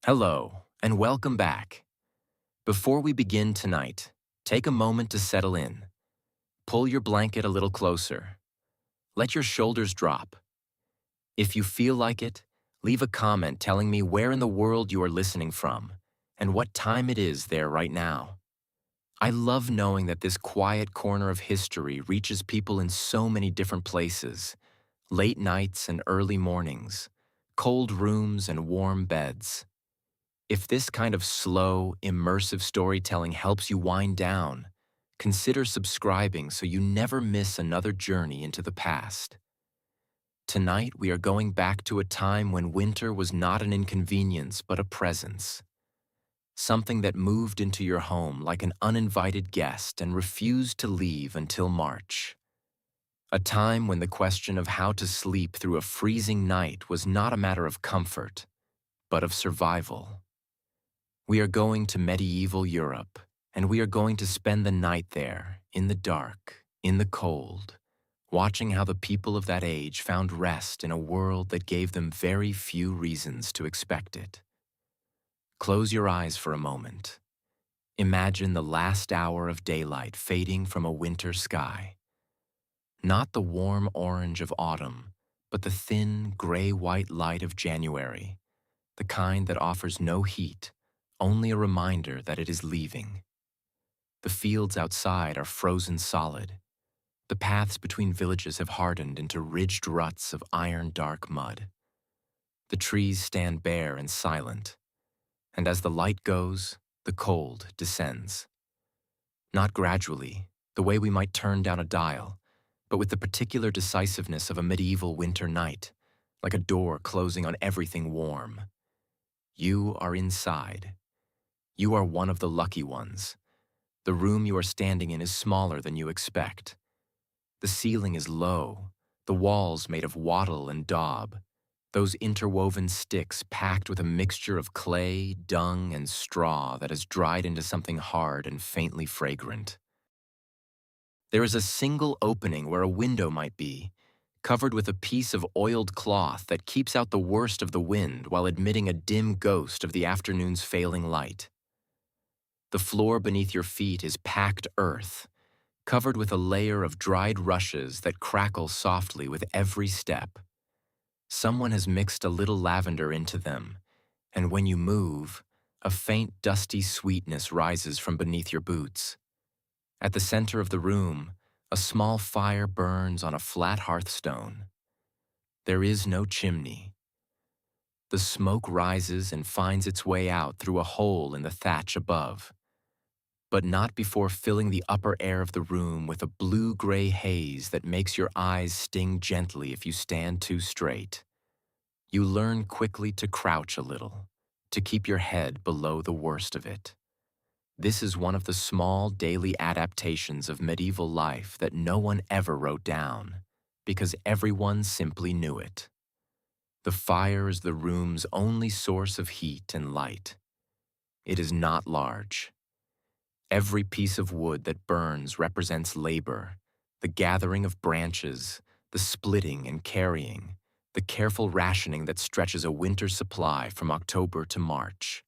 Hello, and welcome back. Before we begin tonight, take a moment to settle in. Pull your blanket a little closer. Let your shoulders drop. If you feel like it, leave a comment telling me where in the world you are listening from and what time it is there right now. I love knowing that this quiet corner of history reaches people in so many different places: late nights and early mornings, cold rooms and warm beds. If this kind of slow, immersive storytelling helps you wind down, consider subscribing so you never miss another journey into the past. Tonight, we are going back to a time when winter was not an inconvenience but a presence, something that moved into your home like an uninvited guest and refused to leave until March. A time when the question of how to sleep through a freezing night was not a matter of comfort, but of survival. We are going to medieval Europe, and we are going to spend the night there, in the dark, in the cold, watching how the people of that age found rest in a world that gave them very few reasons to expect it. Close your eyes for a moment. Imagine the last hour of daylight fading from a winter sky. Not the warm orange of autumn, but the thin, gray-white light of January, the kind that offers no heat, only a reminder that it is leaving. The fields outside are frozen solid. The paths between villages have hardened into ridged ruts of iron-dark mud. The trees stand bare and silent, and as the light goes, the cold descends. Not gradually, the way we might turn down a dial, but with the particular decisiveness of a medieval winter night, like a door closing on everything warm. You are inside. You are one of the lucky ones. The room you are standing in is smaller than you expect. The ceiling is low, the walls made of wattle and daub, those interwoven sticks packed with a mixture of clay, dung, and straw that has dried into something hard and faintly fragrant. There is a single opening where a window might be, covered with a piece of oiled cloth that keeps out the worst of the wind while admitting a dim ghost of the afternoon's failing light. The floor beneath your feet is packed earth, covered with a layer of dried rushes that crackle softly with every step. Someone has mixed a little lavender into them, and when you move, a faint dusty sweetness rises from beneath your boots. At the center of the room, a small fire burns on a flat hearthstone. There is no chimney. The smoke rises and finds its way out through a hole in the thatch above, but not before filling the upper air of the room with a blue-gray haze that makes your eyes sting gently if you stand too straight. You learn quickly to crouch a little, to keep your head below the worst of it. This is one of the small daily adaptations of medieval life that no one ever wrote down, because everyone simply knew it. The fire is the room's only source of heat and light. It is not large. Every piece of wood that burns represents labor, the gathering of branches, the splitting and carrying, the careful rationing that stretches a winter supply from October to March.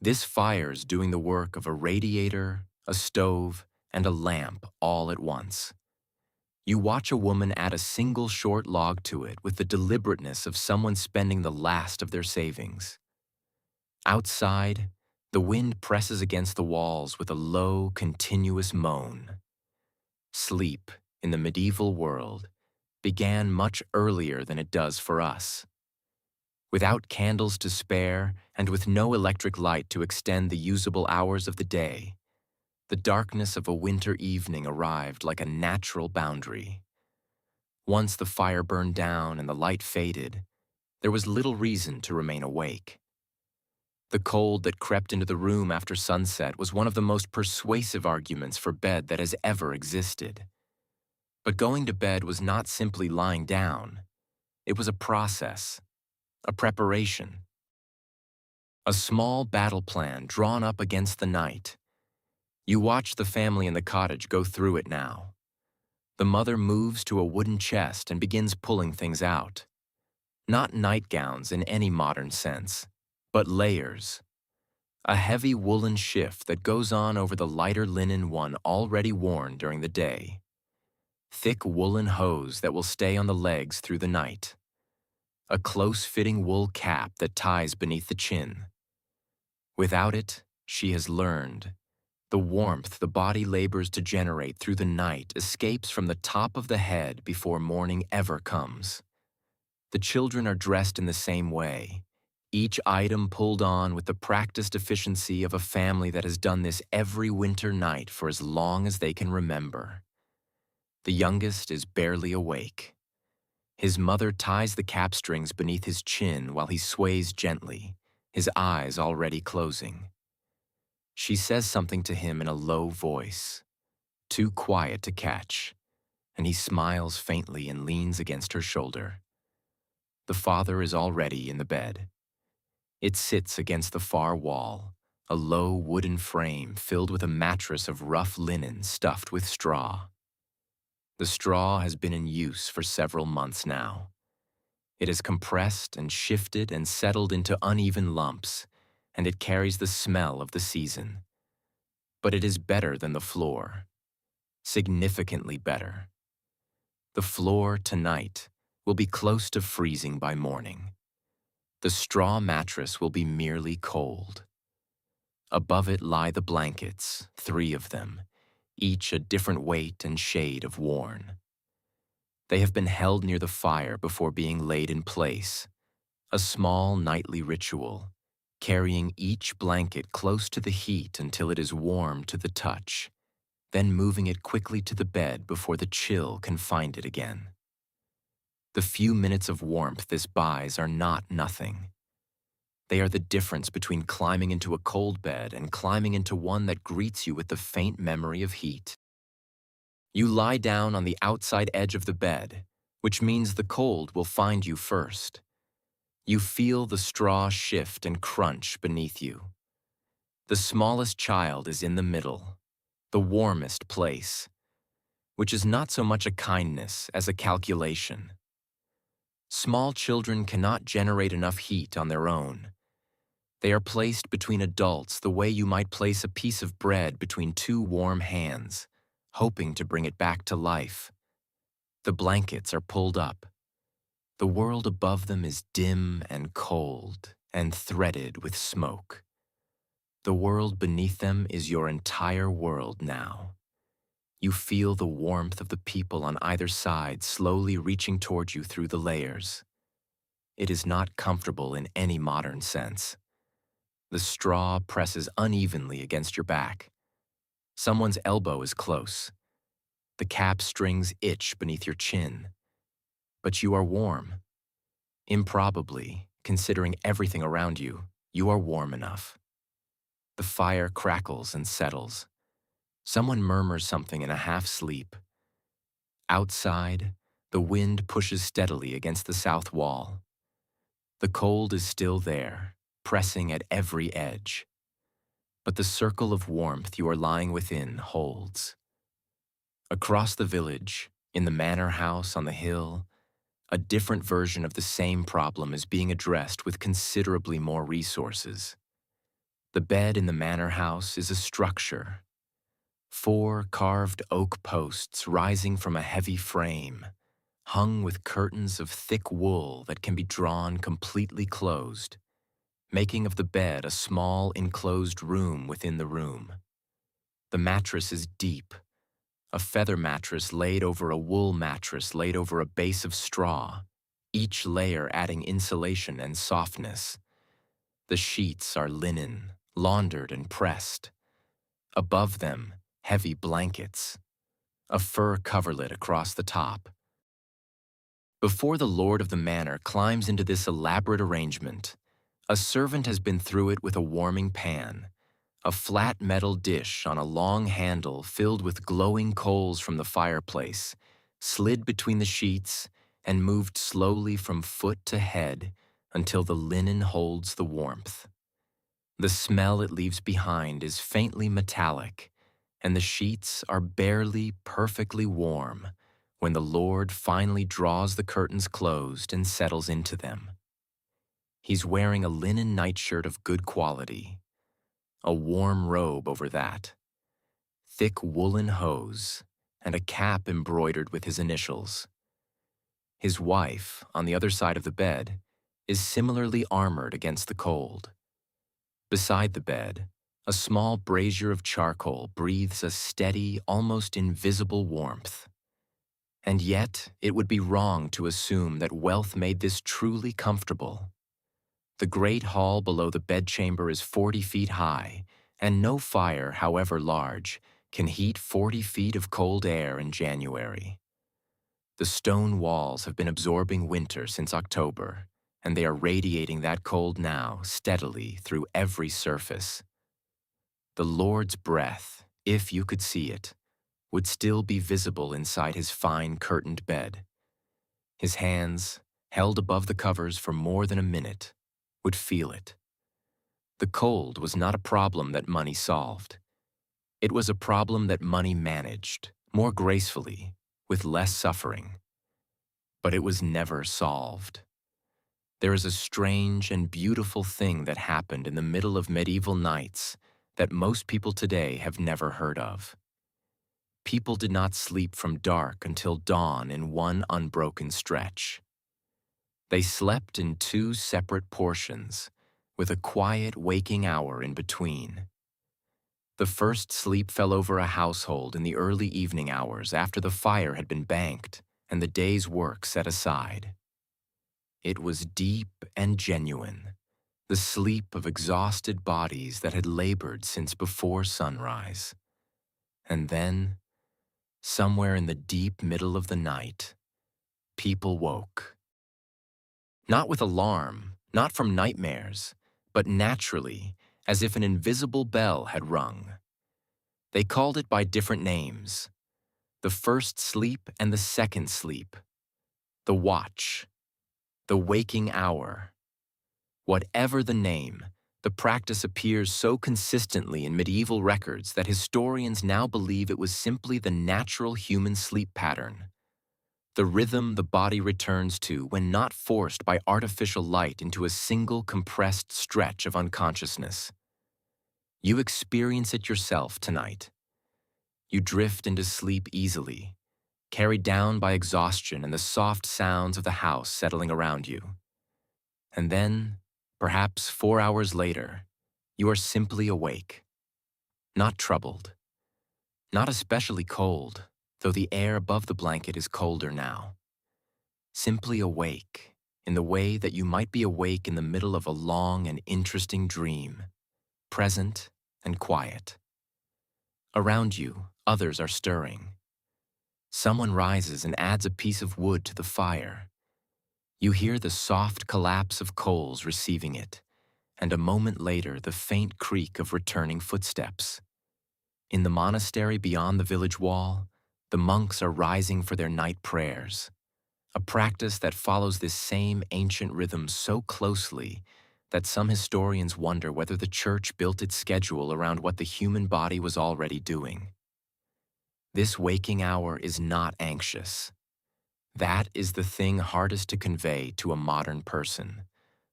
This fire's doing the work of a radiator, a stove, and a lamp all at once. You watch a woman add a single short log to it with the deliberateness of someone spending the last of their savings. Outside, the wind presses against the walls with a low, continuous moan. Sleep, in the medieval world, began much earlier than it does for us. Without candles to spare and with no electric light to extend the usable hours of the day, the darkness of a winter evening arrived like a natural boundary. Once the fire burned down and the light faded, there was little reason to remain awake. The cold that crept into the room after sunset was one of the most persuasive arguments for bed that has ever existed. But going to bed was not simply lying down. It was a process, a preparation. A small battle plan drawn up against the night. You watch the family in the cottage go through it now. The mother moves to a wooden chest and begins pulling things out. Not nightgowns in any modern sense, but layers. A heavy woolen shift that goes on over the lighter linen one already worn during the day. Thick woolen hose that will stay on the legs through the night. A close-fitting wool cap that ties beneath the chin. Without it, she has learned, the warmth the body labors to generate through the night escapes from the top of the head before morning ever comes. The children are dressed in the same way, each item pulled on with the practiced efficiency of a family that has done this every winter night for as long as they can remember. The youngest is barely awake. His mother ties the cap strings beneath his chin while he sways gently, his eyes already closing. She says something to him in a low voice, too quiet to catch, and he smiles faintly and leans against her shoulder. The father is already in the bed. It sits against the far wall, a low wooden frame filled with a mattress of rough linen stuffed with straw. The straw has been in use for several months now. It is compressed and shifted and settled into uneven lumps, and it carries the smell of the season. But it is better than the floor. Significantly better. The floor tonight will be close to freezing by morning. The straw mattress will be merely cold. Above it lie the blankets, 3 of them, each a different weight and shade of worn. They have been held near the fire before being laid in place, a small nightly ritual, carrying each blanket close to the heat until it is warm to the touch, then moving it quickly to the bed before the chill can find it again. The few minutes of warmth this buys are not nothing. They are the difference between climbing into a cold bed and climbing into one that greets you with the faint memory of heat. You lie down on the outside edge of the bed, which means the cold will find you first. You feel the straw shift and crunch beneath you. The smallest child is in the middle, the warmest place, which is not so much a kindness as a calculation. Small children cannot generate enough heat on their own. They are placed between adults the way you might place a piece of bread between 2 warm hands, hoping to bring it back to life. The blankets are pulled up. The world above them is dim and cold and threaded with smoke. The world beneath them is your entire world now. You feel the warmth of the people on either side slowly reaching toward you through the layers. It is not comfortable in any modern sense. The straw presses unevenly against your back. Someone's elbow is close. The cap strings itch beneath your chin. But you are warm. Improbably, considering everything around you, you are warm enough. The fire crackles and settles. Someone murmurs something in a half-sleep. Outside, the wind pushes steadily against the south wall. The cold is still there, pressing at every edge. But the circle of warmth you are lying within holds. Across the village, in the manor house on the hill, a different version of the same problem is being addressed with considerably more resources. The bed in the manor house is a structure. 4 carved oak posts rising from a heavy frame, hung with curtains of thick wool that can be drawn completely closed, making of the bed a small enclosed room within the room. The mattress is deep, a feather mattress laid over a wool mattress laid over a base of straw, each layer adding insulation and softness. The sheets are linen, laundered and pressed. Above them, heavy blankets, a fur coverlet across the top. Before the lord of the manor climbs into this elaborate arrangement, a servant has been through it with a warming pan, a flat metal dish on a long handle filled with glowing coals from the fireplace, slid between the sheets and moved slowly from foot to head until the linen holds the warmth. The smell it leaves behind is faintly metallic, and the sheets are barely perfectly warm when the Lord finally draws the curtains closed and settles into them. He's wearing a linen nightshirt of good quality, a warm robe over that, thick woolen hose, and a cap embroidered with his initials. His wife, on the other side of the bed, is similarly armored against the cold. Beside the bed, a small brazier of charcoal breathes a steady, almost invisible warmth. And yet, it would be wrong to assume that wealth made this truly comfortable. The great hall below the bedchamber is 40 feet high, and no fire, however large, can heat 40 feet of cold air in January. The stone walls have been absorbing winter since October, and they are radiating that cold now steadily through every surface. The Lord's breath, if you could see it, would still be visible inside his fine curtained bed. His hands, held above the covers for more than a minute, would feel it. The cold was not a problem that money solved. It was a problem that money managed, more gracefully, with less suffering. But it was never solved. There is a strange and beautiful thing that happened in the middle of medieval nights that most people today have never heard of. People did not sleep from dark until dawn in one unbroken stretch. They slept in two separate portions, with a quiet waking hour in between. The first sleep fell over a household in the early evening hours after the fire had been banked and the day's work set aside. It was deep and genuine, the sleep of exhausted bodies that had labored since before sunrise. And then, somewhere in the deep middle of the night, people woke. Not with alarm, not from nightmares, but naturally, as if an invisible bell had rung. They called it by different names: the first sleep and the second sleep, the watch, the waking hour. Whatever the name, the practice appears so consistently in medieval records that historians now believe it was simply the natural human sleep pattern, the rhythm the body returns to when not forced by artificial light into a single compressed stretch of unconsciousness. You experience it yourself tonight. You drift into sleep easily, carried down by exhaustion and the soft sounds of the house settling around you. And then, perhaps 4 hours later, you are simply awake. Not troubled. Not especially cold, though the air above the blanket is colder now. Simply awake, in the way that you might be awake in the middle of a long and interesting dream, present and quiet. Around you, others are stirring. Someone rises and adds a piece of wood to the fire. You hear the soft collapse of coals receiving it, and a moment later the faint creak of returning footsteps. In the monastery beyond the village wall, the monks are rising for their night prayers, a practice that follows this same ancient rhythm so closely that some historians wonder whether the church built its schedule around what the human body was already doing. This waking hour is not anxious. That is the thing hardest to convey to a modern person,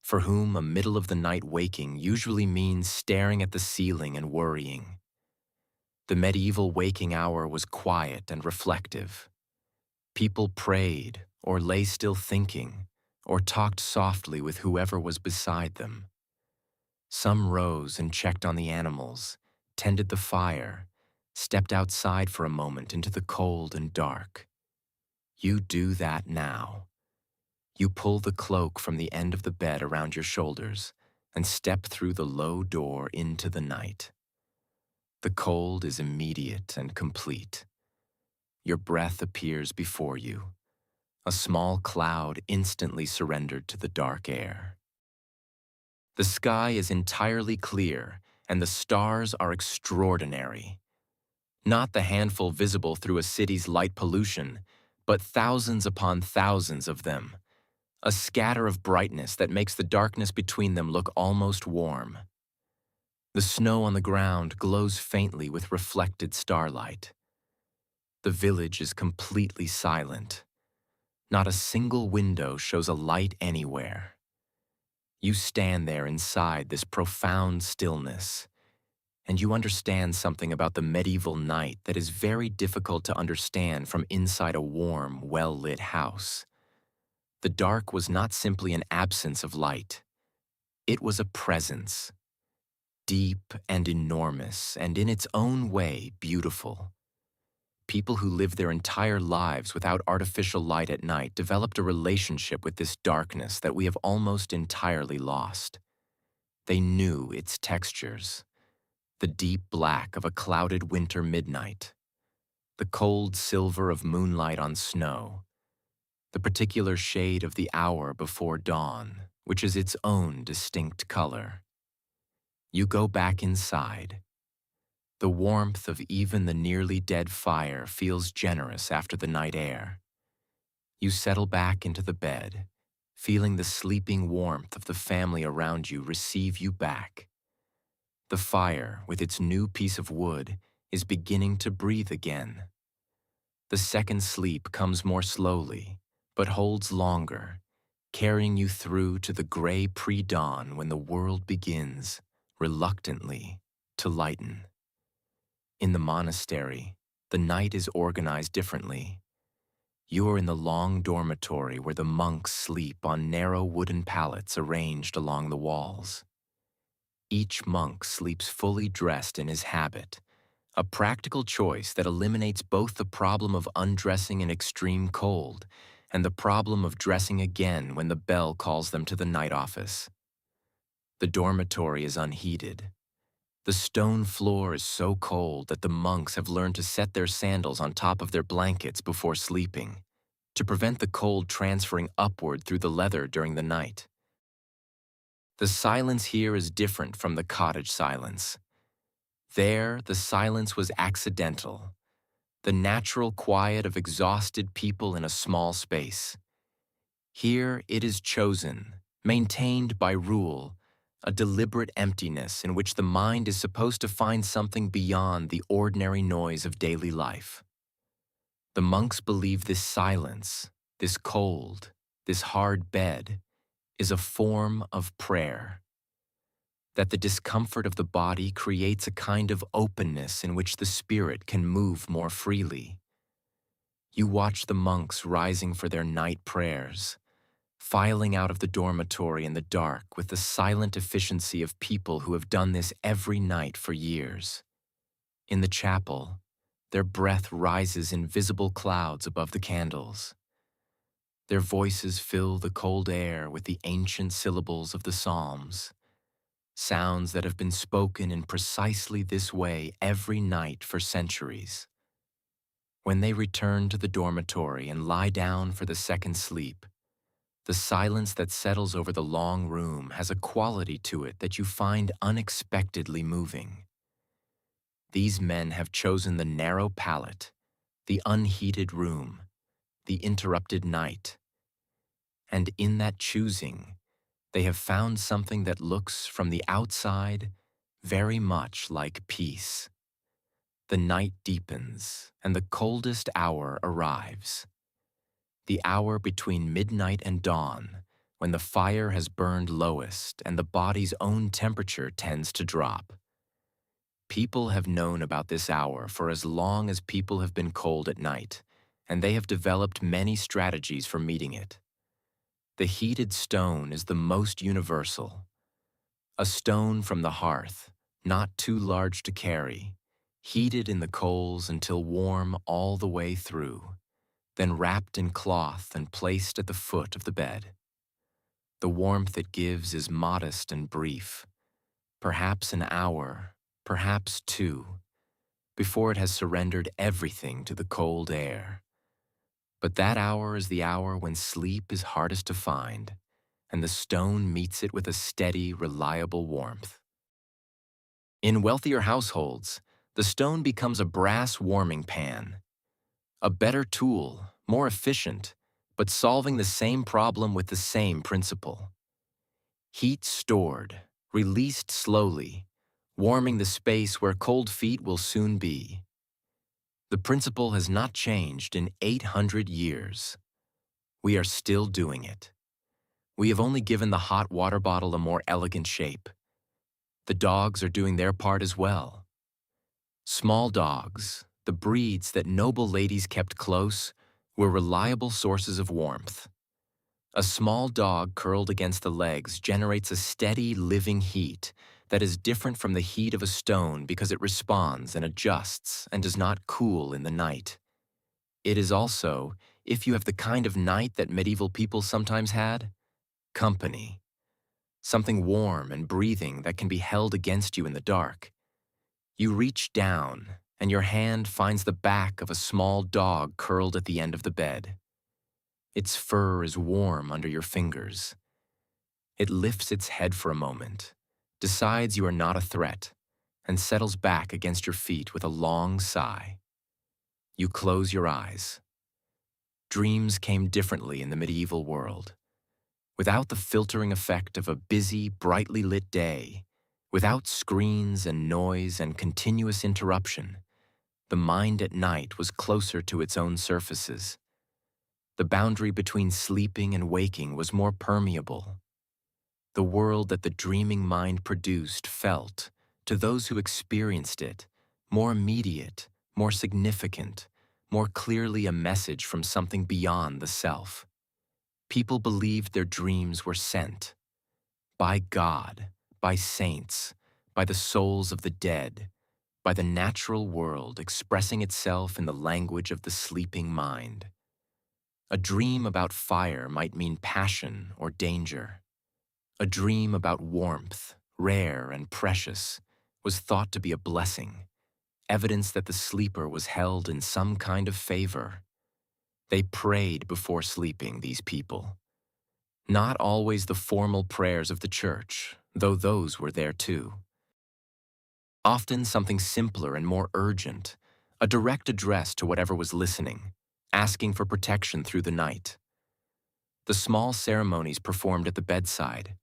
for whom a middle-of-the-night waking usually means staring at the ceiling and worrying. The medieval waking hour was quiet and reflective. People prayed, or lay still thinking, or talked softly with whoever was beside them. Some rose and checked on the animals, tended the fire, stepped outside for a moment into the cold and dark. You do that now. You pull the cloak from the end of the bed around your shoulders and step through the low door into the night. The cold is immediate and complete. Your breath appears before you, a small cloud instantly surrendered to the dark air. The sky is entirely clear, and the stars are extraordinary. Not the handful visible through a city's light pollution, but thousands upon thousands of them, a scatter of brightness that makes the darkness between them look almost warm. The snow on the ground glows faintly with reflected starlight. The village is completely silent. Not a single window shows a light anywhere. You stand there inside this profound stillness, and you understand something about the medieval night that is very difficult to understand from inside a warm, well-lit house. The dark was not simply an absence of light. It was a presence, deep and enormous, and in its own way beautiful. People who lived their entire lives without artificial light at night developed a relationship with this darkness that we have almost entirely lost. They knew its textures, the deep black of a clouded winter midnight, the cold silver of moonlight on snow, the particular shade of the hour before dawn, which is its own distinct color. You go back inside. The warmth of even the nearly dead fire feels generous after the night air. You settle back into the bed, feeling the sleeping warmth of the family around you receive you back. The fire, with its new piece of wood, is beginning to breathe again. The second sleep comes more slowly, but holds longer, carrying you through to the gray pre-dawn when the world begins, reluctantly, to lighten. In the monastery, the night is organized differently. You are in the long dormitory where the monks sleep on narrow wooden pallets arranged along the walls. Each monk sleeps fully dressed in his habit, a practical choice that eliminates both the problem of undressing in extreme cold and the problem of dressing again when the bell calls them to the night office. The dormitory is unheated. The stone floor is so cold that the monks have learned to set their sandals on top of their blankets before sleeping, to prevent the cold transferring upward through the leather during the night. The silence here is different from the cottage silence. There, the silence was accidental, the natural quiet of exhausted people in a small space. Here, it is chosen, maintained by rule, a deliberate emptiness in which the mind is supposed to find something beyond the ordinary noise of daily life. The monks believe this silence, this cold, this hard bed, is a form of prayer. That the discomfort of the body creates a kind of openness in which the spirit can move more freely. You watch the monks rising for their night prayers, filing out of the dormitory in the dark with the silent efficiency of people who have done this every night for years. In the chapel, their breath rises in visible clouds above the candles. Their voices fill the cold air with the ancient syllables of the Psalms, sounds that have been spoken in precisely this way every night for centuries. When they return to the dormitory and lie down for the second sleep, the silence that settles over the long room has a quality to it that you find unexpectedly moving. These men have chosen the narrow pallet, the unheated room, the interrupted night. And in that choosing, they have found something that looks from the outside very much like peace. The night deepens, and the coldest hour arrives. The hour between midnight and dawn, when the fire has burned lowest and the body's own temperature tends to drop. People have known about this hour for as long as people have been cold at night, and they have developed many strategies for meeting it. The heated stone is the most universal. A stone from the hearth, not too large to carry, heated in the coals until warm all the way through, then wrapped in cloth and placed at the foot of the bed. The warmth it gives is modest and brief, perhaps an hour, perhaps two, before it has surrendered everything to the cold air. But that hour is the hour when sleep is hardest to find, and the stone meets it with a steady, reliable warmth. In wealthier households, the stone becomes a brass warming pan, a better tool, more efficient, but solving the same problem with the same principle. Heat stored, released slowly, warming the space where cold feet will soon be. The principle has not changed in 800 years. We are still doing it. We have only given the hot water bottle a more elegant shape. The dogs are doing their part as well. Small dogs, the breeds that noble ladies kept close, were reliable sources of warmth. A small dog curled against the legs generates a steady, living heat that is different from the heat of a stone because it responds and adjusts and does not cool in the night. It is also, if you have the kind of night that medieval people sometimes had, company. Something warm and breathing that can be held against you in the dark. You reach down, and your hand finds the back of a small dog curled at the end of the bed. Its fur is warm under your fingers. It lifts its head for a moment, decides you are not a threat, and settles back against your feet with a long sigh. You close your eyes. Dreams came differently in the medieval world. Without the filtering effect of a busy, brightly lit day, without screens and noise and continuous interruption, the mind at night was closer to its own surfaces. The boundary between sleeping and waking was more permeable. The world that the dreaming mind produced felt, to those who experienced it, more immediate, more significant, more clearly a message from something beyond the self. People believed their dreams were sent by God, by saints, by the souls of the dead, by the natural world expressing itself in the language of the sleeping mind. A dream about fire might mean passion or danger. A dream about warmth, rare and precious, was thought to be a blessing, evidence that the sleeper was held in some kind of favor. They prayed before sleeping, these people. Not always the formal prayers of the church, though those were there too. Often something simpler and more urgent, a direct address to whatever was listening, asking for protection through the night. The small ceremonies performed at the bedside,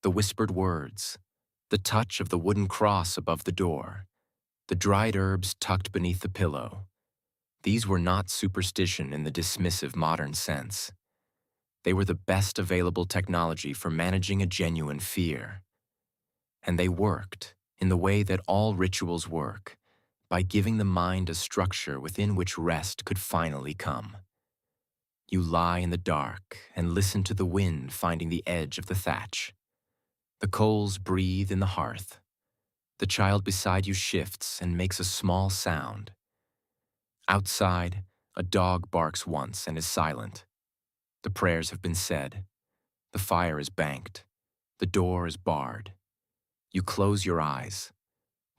the whispered words, the touch of the wooden cross above the door, the dried herbs tucked beneath the pillow. These were not superstition in the dismissive modern sense. They were the best available technology for managing a genuine fear. And they worked in the way that all rituals work, by giving the mind a structure within which rest could finally come. You lie in the dark and listen to the wind finding the edge of the thatch. The coals breathe in the hearth. The child beside you shifts and makes a small sound. Outside, a dog barks once and is silent. The prayers have been said. The fire is banked. The door is barred. You close your eyes.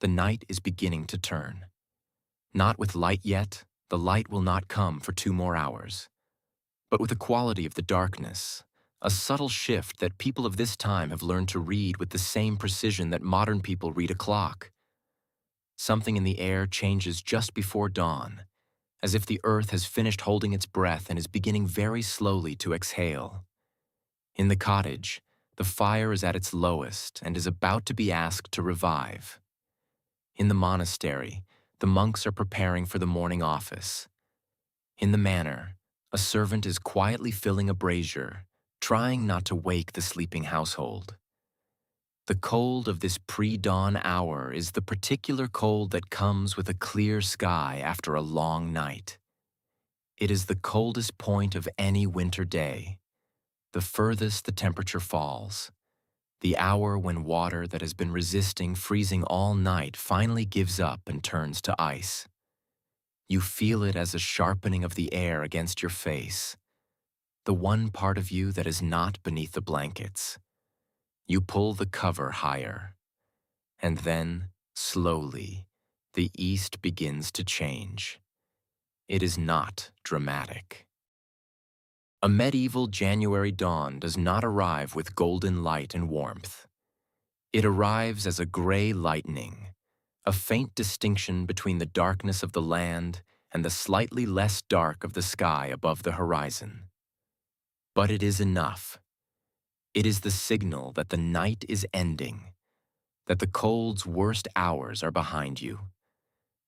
The night is beginning to turn. Not with light yet, the light will not come for 2 more hours. But with the quality of the darkness, a subtle shift that people of this time have learned to read with the same precision that modern people read a clock. Something in the air changes just before dawn, as if the earth has finished holding its breath and is beginning very slowly to exhale. In the cottage, the fire is at its lowest and is about to be asked to revive. In the monastery, the monks are preparing for the morning office. In the manor, a servant is quietly filling a brazier, trying not to wake the sleeping household. The cold of this pre-dawn hour is the particular cold that comes with a clear sky after a long night. It is the coldest point of any winter day, the furthest the temperature falls, the hour when water that has been resisting freezing all night finally gives up and turns to ice. You feel it as a sharpening of the air against your face, the one part of you that is not beneath the blankets. You pull the cover higher, and then, slowly, the east begins to change. It is not dramatic. A medieval January dawn does not arrive with golden light and warmth. It arrives as a gray lightning, a faint distinction between the darkness of the land and the slightly less dark of the sky above the horizon. But it is enough. It is the signal that the night is ending, that the cold's worst hours are behind you,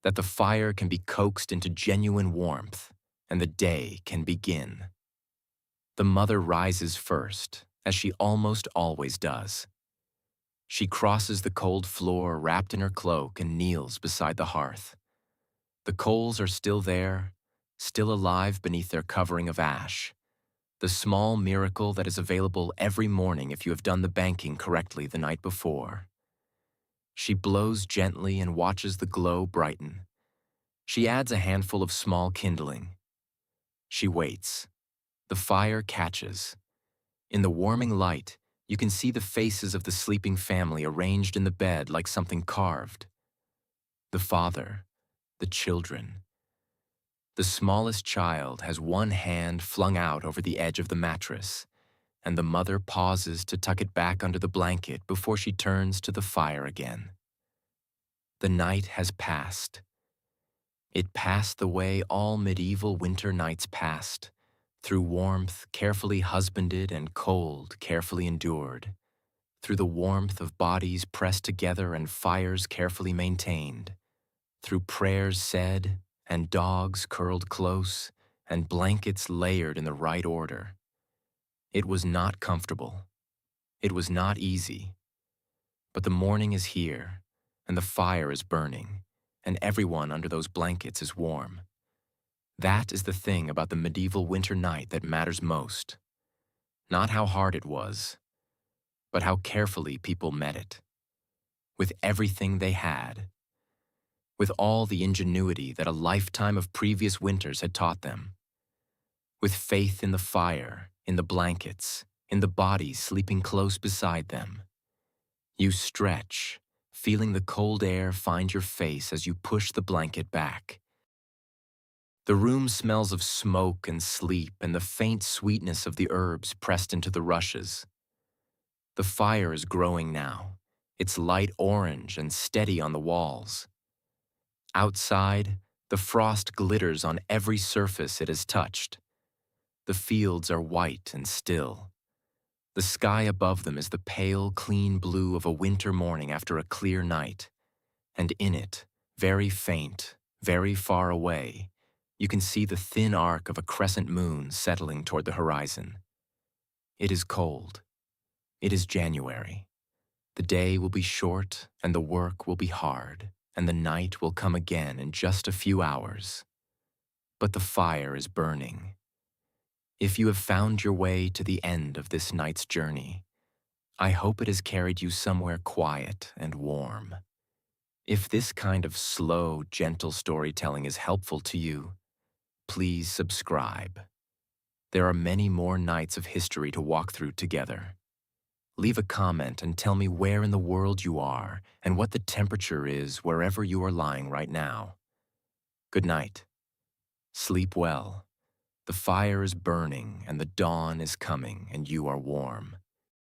that the fire can be coaxed into genuine warmth, and the day can begin. The mother rises first, as she almost always does. She crosses the cold floor wrapped in her cloak and kneels beside the hearth. The coals are still there, still alive beneath their covering of ash. The small miracle that is available every morning if you have done the banking correctly the night before. She blows gently and watches the glow brighten. She adds a handful of small kindling. She waits. The fire catches. In the warming light, you can see the faces of the sleeping family arranged in the bed like something carved. The father, the children. The smallest child has one hand flung out over the edge of the mattress, and the mother pauses to tuck it back under the blanket before she turns to the fire again. The night has passed. It passed the way all medieval winter nights passed, through warmth carefully husbanded and cold carefully endured, through the warmth of bodies pressed together and fires carefully maintained, through prayers said and dogs curled close and blankets layered in the right order. It was not comfortable. It was not easy. But the morning is here, and the fire is burning, and everyone under those blankets is warm. That is the thing about the medieval winter night that matters most. Not how hard it was, but how carefully people met it. With everything they had. With all the ingenuity that a lifetime of previous winters had taught them. With faith in the fire, in the blankets, in the bodies sleeping close beside them. You stretch, feeling the cold air find your face as you push the blanket back. The room smells of smoke and sleep and the faint sweetness of the herbs pressed into the rushes. The fire is growing now, its light orange and steady on the walls. Outside, the frost glitters on every surface it has touched. The fields are white and still. The sky above them is the pale, clean blue of a winter morning after a clear night. And in it, very faint, very far away, you can see the thin arc of a crescent moon settling toward the horizon. It is cold. It is January. The day will be short, and the work will be hard, and the night will come again in just a few hours. But the fire is burning. If you have found your way to the end of this night's journey, I hope it has carried you somewhere quiet and warm. If this kind of slow, gentle storytelling is helpful to you, please subscribe. There are many more nights of history to walk through together. Leave a comment and tell me where in the world you are and what the temperature is wherever you are lying right now. Good night. Sleep well. The fire is burning and the dawn is coming and you are warm.